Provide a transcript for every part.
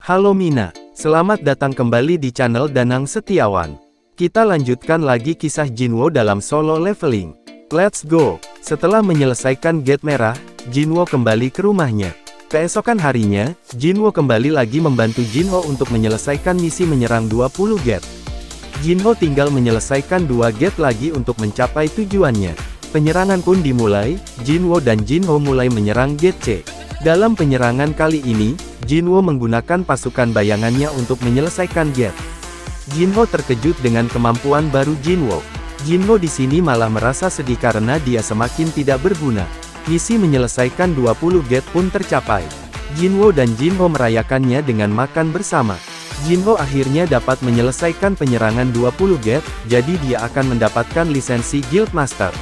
Halo Mina, selamat datang kembali di channel Danang Setiawan. Kita lanjutkan lagi kisah Jinwo dalam solo leveling. Let's go! Setelah menyelesaikan gate merah, Jinwo kembali ke rumahnya. Keesokan harinya, Jinwo kembali lagi membantu Jinho untuk menyelesaikan misi menyerang 20 gate. Jinho tinggal menyelesaikan 2 gate lagi untuk mencapai tujuannya. Penyerangan pun dimulai, Jinwo dan Jinho mulai menyerang gate C. Dalam penyerangan kali ini, Jinwo menggunakan pasukan bayangannya untuk menyelesaikan gate. Jinho terkejut dengan kemampuan baru Jinwo. Jinho di sini malah merasa sedih karena dia semakin tidak berguna. Misi menyelesaikan 20 gate pun tercapai. Jinwo dan Jinho merayakannya dengan makan bersama. Jinho akhirnya dapat menyelesaikan penyerangan 20 gate, jadi dia akan mendapatkan lisensi Guild Master.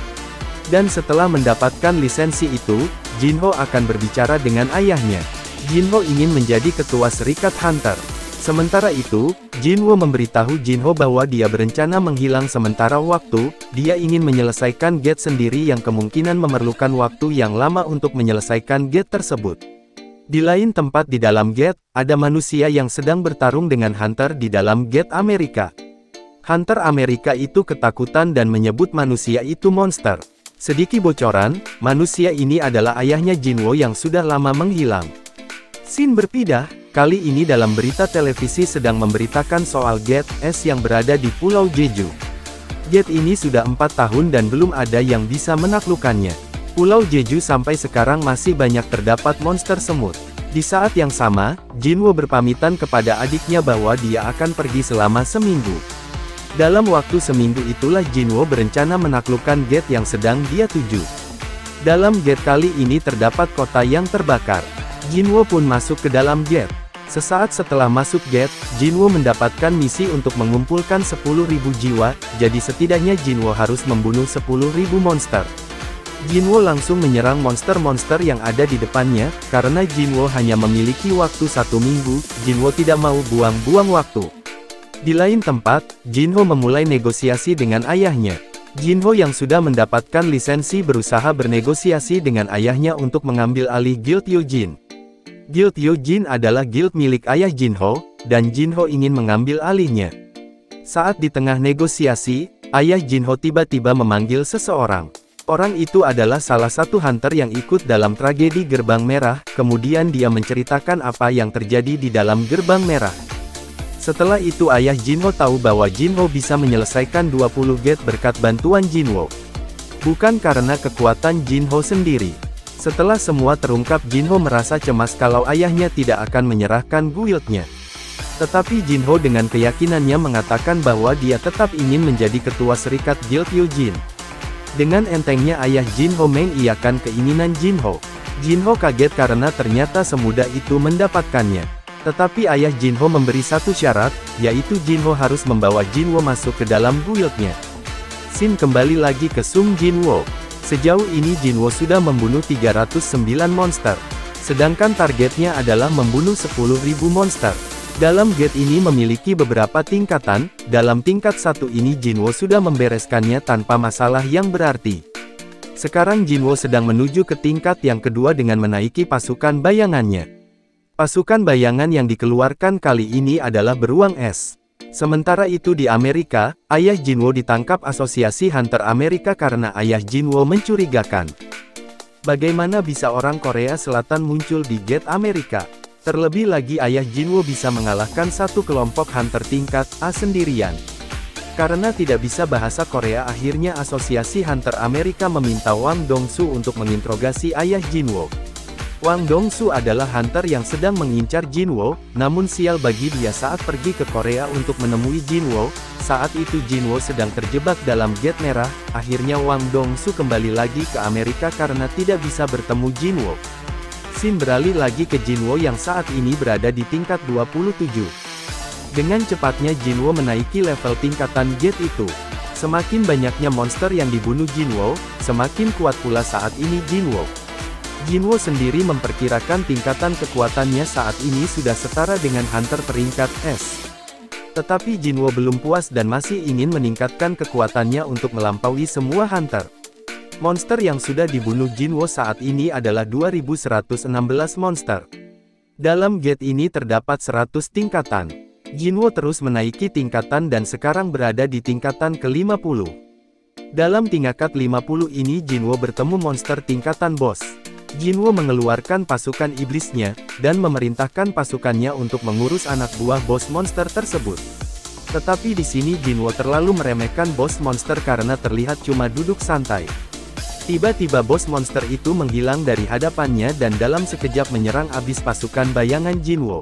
Dan setelah mendapatkan lisensi itu, Jinho akan berbicara dengan ayahnya. Jinho ingin menjadi ketua Serikat Hunter. Sementara itu, Jinwo memberitahu Jinho bahwa dia berencana menghilang sementara waktu. Dia ingin menyelesaikan gate sendiri yang kemungkinan memerlukan waktu yang lama untuk menyelesaikan gate tersebut. Di lain tempat di dalam gate, ada manusia yang sedang bertarung dengan Hunter di dalam gate Amerika. Hunter Amerika itu ketakutan dan menyebut manusia itu monster. Sedikit bocoran, manusia ini adalah ayahnya Jinwo yang sudah lama menghilang. Scene berpindah, kali ini dalam berita televisi sedang memberitakan soal Gate S yang berada di Pulau Jeju. Gate ini sudah 4 tahun dan belum ada yang bisa menaklukkannya. Pulau Jeju sampai sekarang masih banyak terdapat monster semut. Di saat yang sama, Jinwo berpamitan kepada adiknya bahwa dia akan pergi selama seminggu. Dalam waktu seminggu itulah Jinwo berencana menaklukkan gate yang sedang dia tuju. Dalam gate kali ini terdapat kota yang terbakar. Jinwo pun masuk ke dalam gate. Sesaat setelah masuk gate, Jinwo mendapatkan misi untuk mengumpulkan 10.000 jiwa, jadi setidaknya Jinwo harus membunuh 10.000 monster. Jinwo langsung menyerang monster-monster yang ada di depannya, karena Jinwo hanya memiliki waktu 1 minggu, Jinwo tidak mau buang-buang waktu. Di lain tempat, Jinho memulai negosiasi dengan ayahnya. Jinho yang sudah mendapatkan lisensi berusaha bernegosiasi dengan ayahnya untuk mengambil alih Guild Yojin. Guild Yojin adalah guild milik ayah Jinho, dan Jinho ingin mengambil alihnya. Saat di tengah negosiasi, ayah Jinho tiba-tiba memanggil seseorang. Orang itu adalah salah satu hunter yang ikut dalam tragedi Gerbang Merah, kemudian dia menceritakan apa yang terjadi di dalam Gerbang Merah. Setelah itu ayah Jinho tahu bahwa Jinho bisa menyelesaikan 20 gate berkat bantuan Jinwo. Bukan karena kekuatan Jinho sendiri. Setelah semua terungkap, Jinho merasa cemas kalau ayahnya tidak akan menyerahkan guildnya. Tetapi Jinho dengan keyakinannya mengatakan bahwa dia tetap ingin menjadi ketua serikat Guild Yojin. Dengan entengnya ayah Jinho mengiyakan keinginan Jinho. Jinho kaget karena ternyata semudah itu mendapatkannya. Tetapi ayah Jinho memberi satu syarat, yaitu Jinho harus membawa Jinwo masuk ke dalam guildnya. Scene kembali lagi ke Sung Jinwo. Sejauh ini Jinwo sudah membunuh 309 monster. Sedangkan targetnya adalah membunuh 10.000 monster. Dalam gate ini memiliki beberapa tingkatan, dalam tingkat 1 ini Jinwo sudah membereskannya tanpa masalah yang berarti. Sekarang Jinwo sedang menuju ke tingkat yang kedua dengan menaiki pasukan bayangannya. Pasukan bayangan yang dikeluarkan kali ini adalah beruang es. Sementara itu di Amerika, ayah Jinwo ditangkap Asosiasi Hunter Amerika karena ayah Jinwo mencurigakan. Bagaimana bisa orang Korea Selatan muncul di gate Amerika? Terlebih lagi ayah Jinwo bisa mengalahkan satu kelompok hunter tingkat A sendirian. Karena tidak bisa bahasa Korea, akhirnya Asosiasi Hunter Amerika meminta Wang Dongsu untuk menginterogasi ayah Jinwo. Wang Dongsu adalah hunter yang sedang mengincar Jinwo, namun sial bagi dia saat pergi ke Korea untuk menemui Jinwo. Saat itu Jinwo sedang terjebak dalam gate merah, akhirnya Wang Dongsu kembali lagi ke Amerika karena tidak bisa bertemu Jinwo. Scene beralih lagi ke Jinwo yang saat ini berada di tingkat 27. Dengan cepatnya Jinwo menaiki level tingkatan gate itu. Semakin banyaknya monster yang dibunuh Jinwo, semakin kuat pula saat ini Jinwo. Jinwo sendiri memperkirakan tingkatan kekuatannya saat ini sudah setara dengan hunter peringkat S. Tetapi Jinwo belum puas dan masih ingin meningkatkan kekuatannya untuk melampaui semua hunter. Monster yang sudah dibunuh Jinwo saat ini adalah 2116 monster. Dalam gate ini terdapat 100 tingkatan. Jinwo terus menaiki tingkatan dan sekarang berada di tingkatan ke-50. Dalam tingkat 50 ini Jinwo bertemu monster tingkatan bos. Jinwo mengeluarkan pasukan iblisnya, dan memerintahkan pasukannya untuk mengurus anak buah bos monster tersebut. Tetapi di sini Jinwo terlalu meremehkan bos monster karena terlihat cuma duduk santai. Tiba-tiba bos monster itu menghilang dari hadapannya dan dalam sekejap menyerang abis pasukan bayangan Jinwo.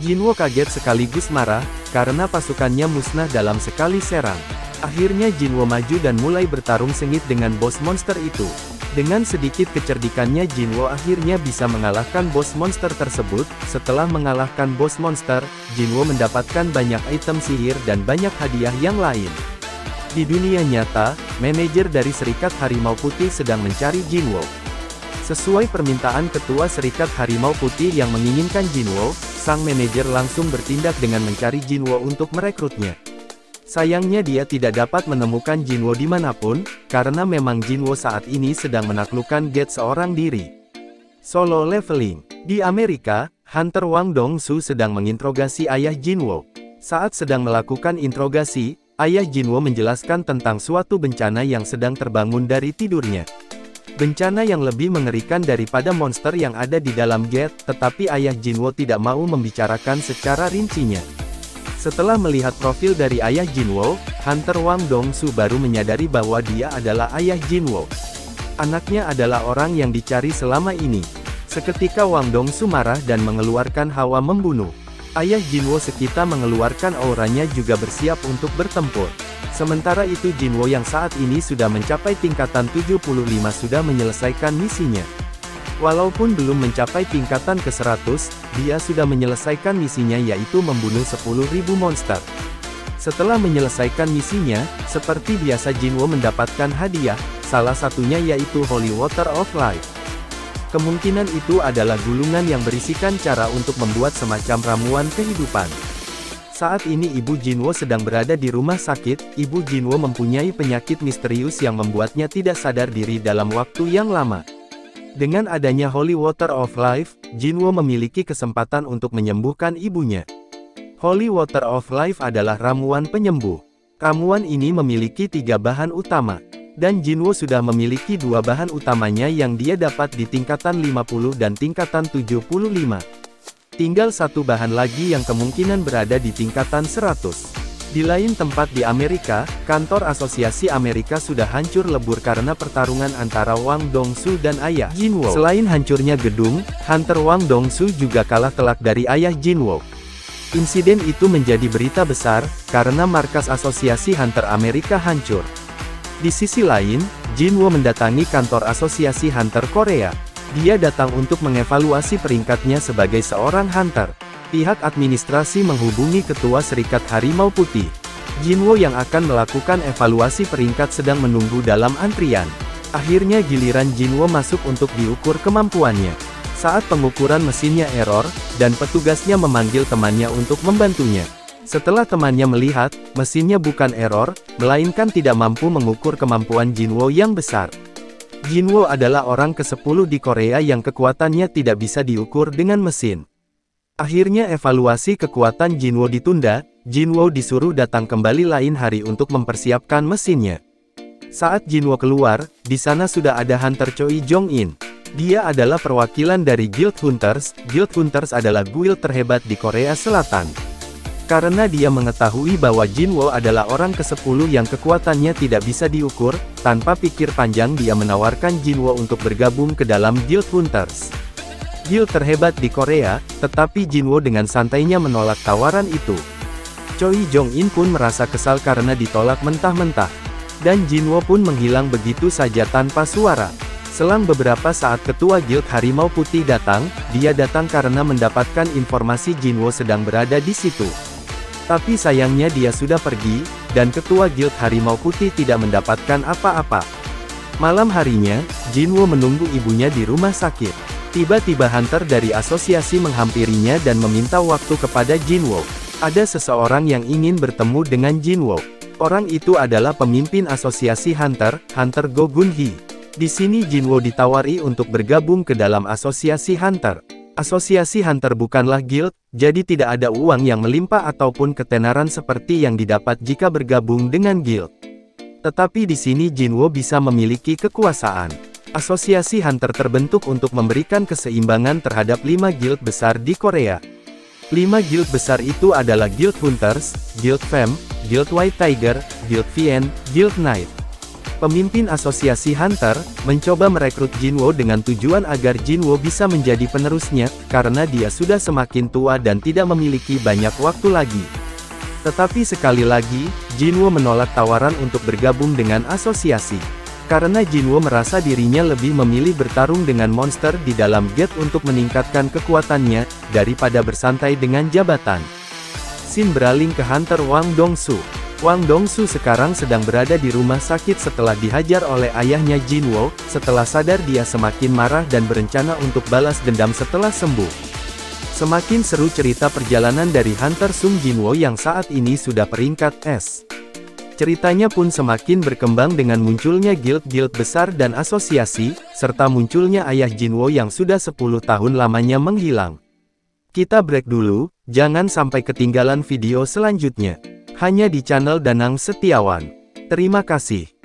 Jinwo kaget sekaligus marah, karena pasukannya musnah dalam sekali serang. Akhirnya Jinwo maju dan mulai bertarung sengit dengan bos monster itu. Dengan sedikit kecerdikannya Jinwo akhirnya bisa mengalahkan bos monster tersebut. Setelah mengalahkan bos monster, Jinwo mendapatkan banyak item sihir dan banyak hadiah yang lain. Di dunia nyata, manajer dari Serikat Harimau Putih sedang mencari Jinwo. Sesuai permintaan Ketua Serikat Harimau Putih yang menginginkan Jinwo, sang manajer langsung bertindak dengan mencari Jinwo untuk merekrutnya. Sayangnya dia tidak dapat menemukan Jinwo dimanapun, karena memang Jinwo saat ini sedang menaklukkan gate seorang diri. Solo Leveling. Di Amerika, Hunter Wang Dongsu sedang menginterogasi ayah Jinwo. Saat sedang melakukan interogasi, ayah Jinwo menjelaskan tentang suatu bencana yang sedang terbangun dari tidurnya. Bencana yang lebih mengerikan daripada monster yang ada di dalam gate, tetapi ayah Jinwo tidak mau membicarakan secara rincinya. Setelah melihat profil dari ayah Jinwo, Hunter Wang Dongsu baru menyadari bahwa dia adalah ayah Jinwo. Anaknya adalah orang yang dicari selama ini. Seketika Wang Dongsu marah dan mengeluarkan hawa membunuh. Ayah Jinwo seketika mengeluarkan auranya juga bersiap untuk bertempur. Sementara itu Jinwo yang saat ini sudah mencapai tingkatan 75 sudah menyelesaikan misinya. Walaupun belum mencapai tingkatan ke-100, dia sudah menyelesaikan misinya yaitu membunuh 10.000 monster. Setelah menyelesaikan misinya, seperti biasa Jinwo mendapatkan hadiah, salah satunya yaitu Holy Water of Life. Kemungkinan itu adalah gulungan yang berisikan cara untuk membuat semacam ramuan kehidupan. Saat ini Ibu Jinwo sedang berada di rumah sakit. Ibu Jinwo mempunyai penyakit misterius yang membuatnya tidak sadar diri dalam waktu yang lama. Dengan adanya Holy Water of Life, Jinwo memiliki kesempatan untuk menyembuhkan ibunya. Holy Water of Life adalah ramuan penyembuh. Ramuan ini memiliki 3 bahan utama. Dan Jinwo sudah memiliki 2 bahan utamanya yang dia dapat di tingkatan 50 dan tingkatan 75. Tinggal 1 bahan lagi yang kemungkinan berada di tingkatan 100. Di lain tempat di Amerika, kantor Asosiasi Amerika sudah hancur lebur karena pertarungan antara Wang Dongsu dan ayah Jinwo. Selain hancurnya gedung, Hunter Wang Dongsu juga kalah telak dari ayah Jinwo. Insiden itu menjadi berita besar, karena markas Asosiasi Hunter Amerika hancur. Di sisi lain, Jinwo mendatangi kantor Asosiasi Hunter Korea. Dia datang untuk mengevaluasi peringkatnya sebagai seorang hunter. Pihak administrasi menghubungi Ketua Serikat Harimau Putih. Jinwo yang akan melakukan evaluasi peringkat sedang menunggu dalam antrian. Akhirnya giliran Jinwo masuk untuk diukur kemampuannya. Saat pengukuran mesinnya error, dan petugasnya memanggil temannya untuk membantunya. Setelah temannya melihat, mesinnya bukan error, melainkan tidak mampu mengukur kemampuan Jinwo yang besar. Jinwo adalah orang ke-10 di Korea yang kekuatannya tidak bisa diukur dengan mesin. Akhirnya evaluasi kekuatan Jinwo ditunda. Jinwo disuruh datang kembali lain hari untuk mempersiapkan mesinnya. Saat Jinwo keluar, di sana sudah ada Hunter Choi Jong-in. Dia adalah perwakilan dari Guild Hunters. Guild Hunters adalah guild terhebat di Korea Selatan. Karena dia mengetahui bahwa Jinwo adalah orang ke-10 yang kekuatannya tidak bisa diukur, tanpa pikir panjang dia menawarkan Jinwo untuk bergabung ke dalam Guild Hunters. Guild terhebat di Korea, tetapi Jinwo dengan santainya menolak tawaran itu. Choi Jong-in pun merasa kesal karena ditolak mentah-mentah. Dan Jinwo pun menghilang begitu saja tanpa suara. Selang beberapa saat Ketua Guild Harimau Putih datang, dia datang karena mendapatkan informasi Jinwo sedang berada di situ. Tapi sayangnya dia sudah pergi, dan Ketua Guild Harimau Putih tidak mendapatkan apa-apa. Malam harinya, Jinwo menunggu ibunya di rumah sakit. Tiba-tiba Hunter dari asosiasi menghampirinya dan meminta waktu kepada Jinwo. Ada seseorang yang ingin bertemu dengan Jinwo. Orang itu adalah pemimpin asosiasi Hunter, Hunter Go Gun Hee. Di sini Jinwo ditawari untuk bergabung ke dalam asosiasi Hunter. Asosiasi Hunter bukanlah guild, jadi tidak ada uang yang melimpah ataupun ketenaran seperti yang didapat jika bergabung dengan guild. Tetapi di sini Jinwo bisa memiliki kekuasaan. Asosiasi Hunter terbentuk untuk memberikan keseimbangan terhadap 5 guild besar di Korea. 5 guild besar itu adalah Guild Hunters, Guild Femme, Guild White Tiger, Guild Vien, Guild Knight. Pemimpin asosiasi Hunter, mencoba merekrut Jinwo dengan tujuan agar Jinwo bisa menjadi penerusnya, karena dia sudah semakin tua dan tidak memiliki banyak waktu lagi. Tetapi sekali lagi, Jinwo menolak tawaran untuk bergabung dengan asosiasi. Karena Jinwo merasa dirinya lebih memilih bertarung dengan monster di dalam gate untuk meningkatkan kekuatannya, daripada bersantai dengan jabatan. Scene beralih ke Hunter Wang Dongsu. Wang Dongsu sekarang sedang berada di rumah sakit setelah dihajar oleh ayahnya Jinwo. Setelah sadar dia semakin marah dan berencana untuk balas dendam setelah sembuh. Semakin seru cerita perjalanan dari Hunter Sung Jinwo yang saat ini sudah peringkat S. Ceritanya pun semakin berkembang dengan munculnya guild-guild besar dan asosiasi, serta munculnya ayah Jinwo yang sudah 10 tahun lamanya menghilang. Kita break dulu, jangan sampai ketinggalan video selanjutnya. Hanya di channel Danang Setiawan. Terima kasih.